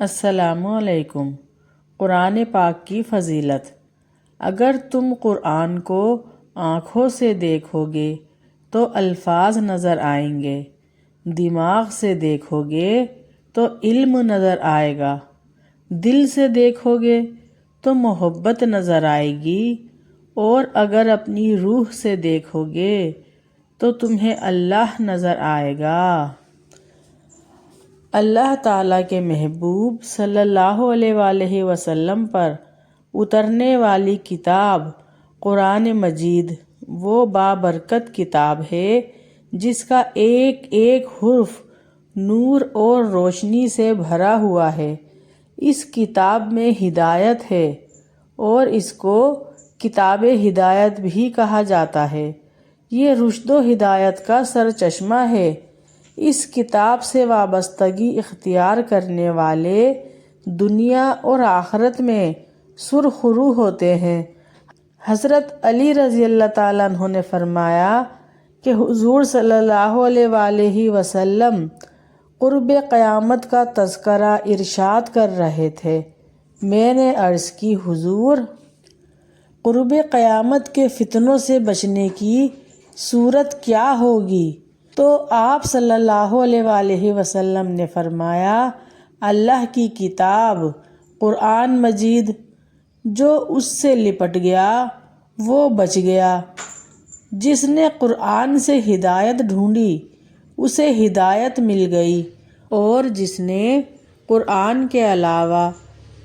السلام علیکم۔ قرآن پاک کی فضیلت۔ اگر تم قرآن کو آنکھوں سے دیکھو گے تو الفاظ نظر آئیں گے، دماغ سے دیکھو گے تو علم نظر آئے گا، دل سے دیکھو گے تو محبت نظر آئے گی، اور اگر اپنی روح سے دیکھو گے تو تمہیں اللہ نظر آئے گا۔ اللہ تعالیٰ کے محبوب صلی اللہ علیہ وآلہ وسلم پر اترنے والی کتاب قرآن مجید وہ بابرکت کتاب ہے جس کا ایک ایک حرف نور اور روشنی سے بھرا ہوا ہے۔ اس کتاب میں ہدایت ہے اور اس کو کتاب ہدایت بھی کہا جاتا ہے۔ یہ رشد و ہدایت کا سرچشمہ ہے۔ اس کتاب سے وابستگی اختیار کرنے والے دنیا اور آخرت میں سرخرو ہوتے ہیں۔ حضرت علی رضی اللہ تعالیٰ عنہ نے فرمایا کہ حضور صلی اللہ علیہ وآلہ وسلم قرب قیامت کا تذکرہ ارشاد کر رہے تھے۔ میں نے عرض کی، حضور، قرب قیامت کے فتنوں سے بچنے کی صورت کیا ہوگی؟ تو آپ صلی اللہ علیہ وآلہ وسلم نے فرمایا، اللہ کی کتاب قرآن مجید، جو اس سے لپٹ گیا وہ بچ گیا۔ جس نے قرآن سے ہدایت ڈھونڈی اسے ہدایت مل گئی، اور جس نے قرآن کے علاوہ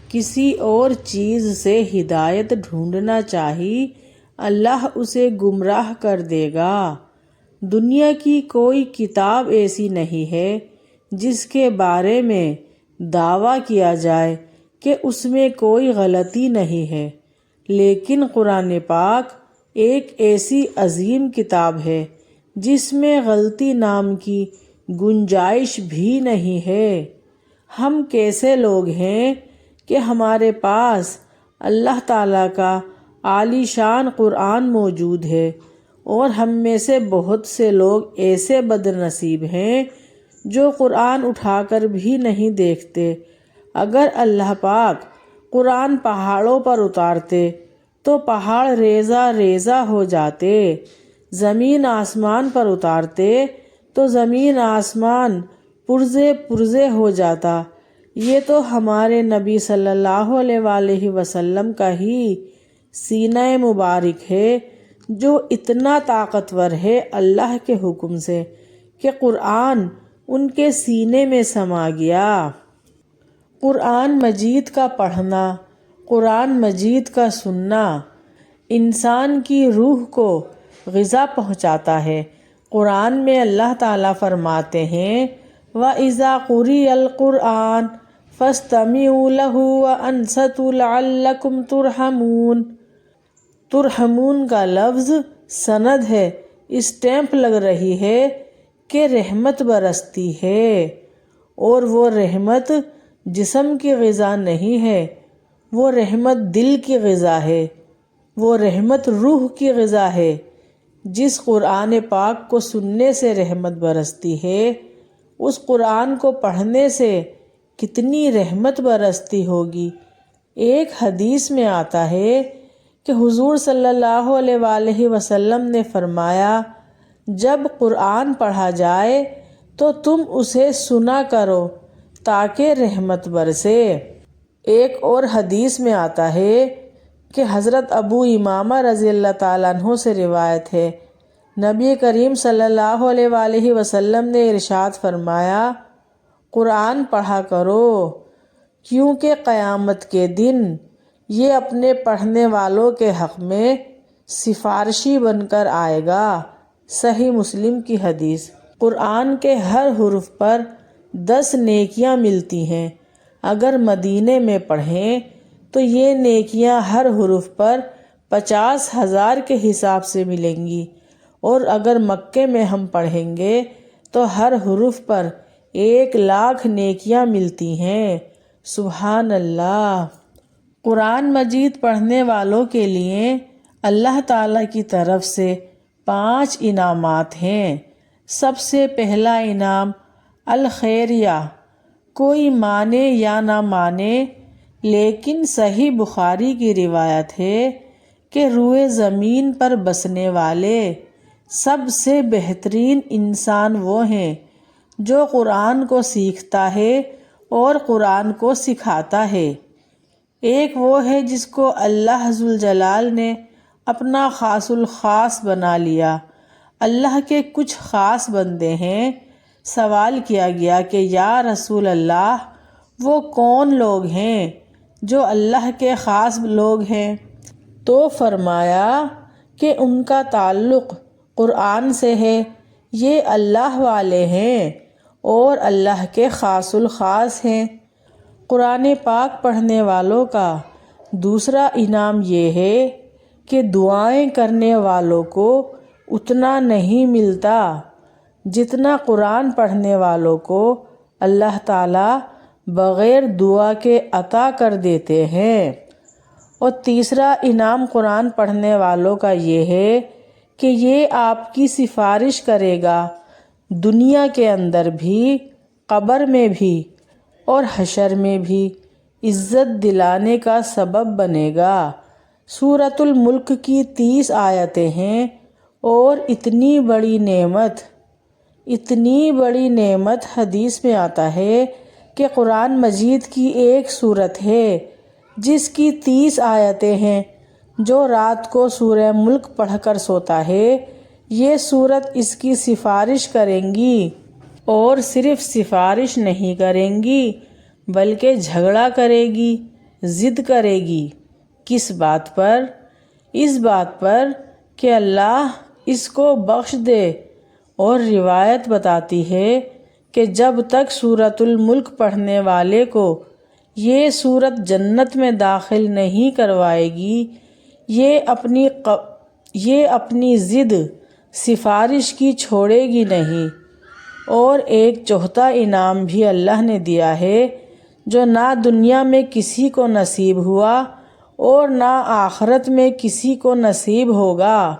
کسی اور چیز سے ہدایت ڈھونڈنا چاہی اللہ اسے گمراہ کر دے گا۔ دنیا کی کوئی کتاب ایسی نہیں ہے جس کے بارے میں دعویٰ کیا جائے کہ اس میں کوئی غلطی نہیں ہے، لیکن قرآن پاک ایک ایسی عظیم کتاب ہے جس میں غلطی نام کی گنجائش بھی نہیں ہے۔ ہم کیسے لوگ ہیں کہ ہمارے پاس اللہ تعالیٰ کا عالی شان قرآن موجود ہے، اور ہم میں سے بہت سے لوگ ایسے بد نصیب ہیں جو قرآن اٹھا کر بھی نہیں دیکھتے۔ اگر اللہ پاک قرآن پہاڑوں پر اتارتے تو پہاڑ ریزہ ریزہ ہو جاتے، زمین آسمان پر اتارتے تو زمین آسمان پرزے پرزے ہو جاتا۔ یہ تو ہمارے نبی صلی اللہ علیہ وآلہ وسلم کا ہی سینہ مبارک ہے جو اتنا طاقتور ہے اللہ کے حکم سے کہ قرآن ان کے سینے میں سما گیا۔ قرآن مجید کا پڑھنا، قرآن مجید کا سننا انسان کی روح کو غذا پہنچاتا ہے۔ قرآن میں اللہ تعالیٰ فرماتے ہیں، وَإِذَا قُرِئَ الْقُرْآنُ فَاسْتَمِعُوا لَهُ وَأَنصِتُوا لَعَلَّكُمْ تُرْحَمُونَ۔ ترحمون کا لفظ سند ہے، اسٹیمپ لگ رہی ہے کہ رحمت برستی ہے، اور وہ رحمت جسم کی غذا نہیں ہے، وہ رحمت دل کی غذا ہے، وہ رحمت روح کی غذا ہے۔ جس قرآن پاک کو سننے سے رحمت برستی ہے، اس قرآن کو پڑھنے سے کتنی رحمت برستی ہوگی۔ ایک حدیث میں آتا ہے کہ حضور صلی اللہ علیہ وآلہ وسلم نے فرمایا، جب قرآن پڑھا جائے تو تم اسے سنا کرو تاکہ رحمت برسے۔ ایک اور حدیث میں آتا ہے کہ حضرت ابو امامہ رضی اللہ تعالیٰ عنہ سے روایت ہے، نبی کریم صلی اللہ علیہ وآلہ وسلم نے ارشاد فرمایا، قرآن پڑھا کرو کیونکہ قیامت کے دن یہ اپنے پڑھنے والوں کے حق میں سفارشی بن کر آئے گا۔ صحیح مسلم کی حدیث۔ قرآن کے ہر حرف پر 10 نیکیاں ملتی ہیں۔ اگر مدینے میں پڑھیں تو یہ نیکیاں ہر حرف پر 50,000 کے حساب سے ملیں گی، اور اگر مکے میں ہم پڑھیں گے تو ہر حرف پر 1,00,000 نیکیاں ملتی ہیں۔ سبحان اللہ۔ قرآن مجید پڑھنے والوں کے لیے اللہ تعالیٰ کی طرف سے 5 انعامات ہیں۔ سب سے پہلا انعام الخیریہ، کوئی مانے یا نہ مانے، لیکن صحیح بخاری کی روایت ہے کہ روئے زمین پر بسنے والے سب سے بہترین انسان وہ ہیں جو قرآن کو سیکھتا ہے اور قرآن کو سکھاتا ہے۔ ایک وہ ہے جس کو اللہ ذوالجلال نے اپنا خاص الخاص بنا لیا۔ اللہ کے کچھ خاص بندے ہیں۔ سوال کیا گیا کہ یا رسول اللہ، وہ کون لوگ ہیں جو اللہ کے خاص لوگ ہیں؟ تو فرمایا کہ ان کا تعلق قرآن سے ہے، یہ اللہ والے ہیں اور اللہ کے خاص الخاص ہیں۔ قرآن پاک پڑھنے والوں کا دوسرا انعام یہ ہے کہ دعائیں کرنے والوں کو اتنا نہیں ملتا جتنا قرآن پڑھنے والوں کو اللہ تعالیٰ بغیر دعا کے عطا کر دیتے ہیں۔ اور تیسرا انعام قرآن پڑھنے والوں کا یہ ہے کہ یہ آپ کی سفارش کرے گا، دنیا کے اندر بھی، قبر میں بھی اور حشر میں بھی عزت دلانے کا سبب بنے گا۔ سورۃ الملک کی 30 آیتیں ہیں اور اتنی بڑی نعمت حدیث میں آتا ہے کہ قرآن مجید کی ایک سورت ہے جس کی 30 آیتیں ہیں۔ جو رات کو سورہ ملک پڑھ کر سوتا ہے، یہ سورت اس کی سفارش کریں گی، اور صرف سفارش نہیں کریں گی بلکہ جھگڑا کرے گی، ضد کرے گی۔ کس بات پر؟ اس بات پر کہ اللہ اس کو بخش دے۔ اور روایت بتاتی ہے کہ جب تک سورۃ الملک پڑھنے والے کو یہ سورت جنت میں داخل نہیں کروائے گی، یہ اپنی ضد سفارش کی چھوڑے گی نہیں۔ اور ایک چوتھا انعام بھی اللہ نے دیا ہے جو نہ دنیا میں کسی کو نصیب ہوا اور نہ آخرت میں کسی کو نصیب ہوگا۔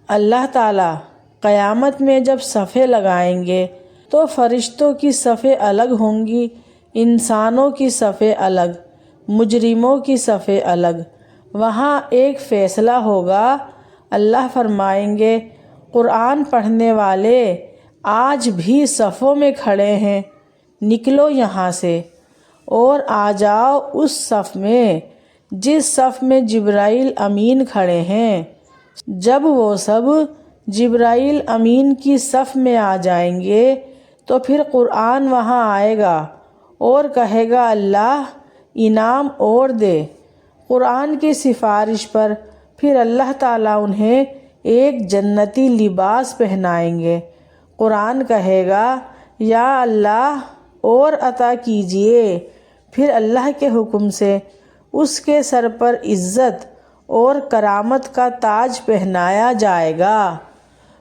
اللہ تعالیٰ قیامت میں جب صفیں لگائیں گے تو فرشتوں کی صفیں الگ ہوں گی، انسانوں کی صفیں الگ، مجرموں کی صفیں الگ۔ وہاں ایک فیصلہ ہوگا۔ اللہ فرمائیں گے، قرآن پڑھنے والے آج بھی صفوں میں کھڑے ہیں، نکلو یہاں سے اور آ جاؤ اس صف میں جس صف میں جبرائیل امین کھڑے ہیں۔ جب وہ سب جبرائیل امین کی صف میں آ جائیں گے تو پھر قرآن وہاں آئے گا اور کہے گا اللہ انعام اور دے۔ قرآن کی سفارش پر پھر اللہ تعالیٰ انہیں ایک جنتی لباس پہنائیں گے۔ قرآن کہے گا یا اللہ اور عطا کیجئے، پھر اللہ کے حکم سے اس کے سر پر عزت اور کرامت کا تاج پہنایا جائے گا۔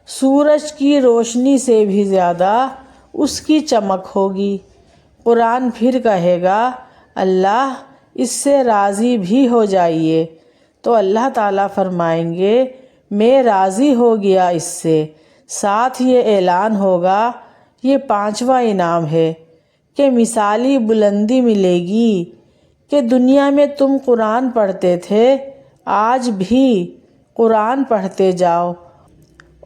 سورج کی روشنی سے بھی زیادہ اس کی چمک ہوگی۔ قرآن پھر کہے گا اللہ اس سے راضی بھی ہو جائیے، تو اللہ تعالیٰ فرمائیں گے میں راضی ہو گیا اس سے۔ ساتھ یہ اعلان ہوگا، یہ 5واں انعام ہے کہ مثالی بلندی ملے گی کہ دنیا میں تم قرآن پڑھتے تھے، آج بھی قرآن پڑھتے جاؤ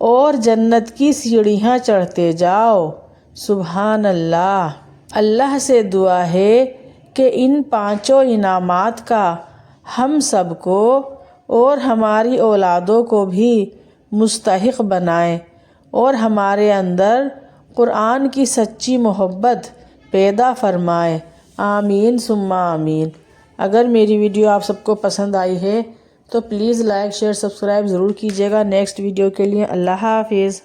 اور جنت کی سیڑھیاں چڑھتے جاؤ۔ سبحان اللہ۔ اللہ سے دعا ہے کہ ان 5 انعامات کا ہم سب کو اور ہماری اولادوں کو بھی مستحق بنائے اور ہمارے اندر قرآن کی سچی محبت پیدا فرمائے۔ آمین ثم آمین۔ اگر میری ویڈیو آپ سب کو پسند آئی ہے تو پلیز لائک، شیئر، سبسکرائب ضرور کیجیے گا۔ نیکسٹ ویڈیو کے لیے اللہ حافظ۔